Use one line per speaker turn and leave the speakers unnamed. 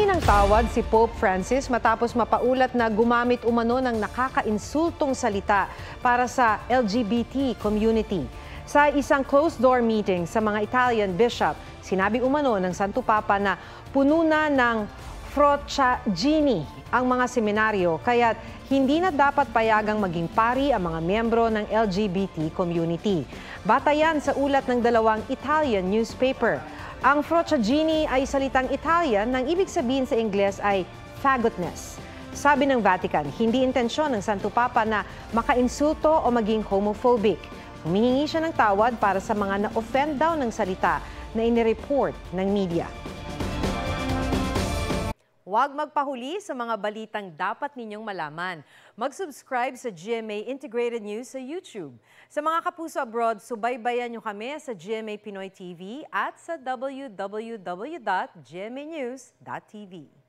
Humingi ng tawad si Pope Francis matapos mapaulat na gumamit umano ng nakakainsultong salita para sa LGBT community. Sa isang closed-door meeting sa mga Italian bishop, sinabi umano ng Santo Papa na puno na ng frociagini ang mga seminaryo kaya't hindi na dapat payagang maging pari ang mga miyembro ng LGBT community. Batayan sa ulat ng dalawang Italian newspaper. Ang frociagini ay salitang Italian nang ibig sabihin sa Ingles ay fagotness. Sabi ng Vatican, hindi intensyon ng Santo Papa na makainsulto o maging homophobic. Humihingi siya ng tawad para sa mga na-offend daw ng salita na inireport ng media. Huwag magpahuli sa mga balitang dapat ninyong malaman. Mag-subscribe sa GMA Integrated News sa YouTube. Sa mga kapuso abroad, subaybayan nyo kami sa GMA Pinoy TV at sa www.gmanews.tv.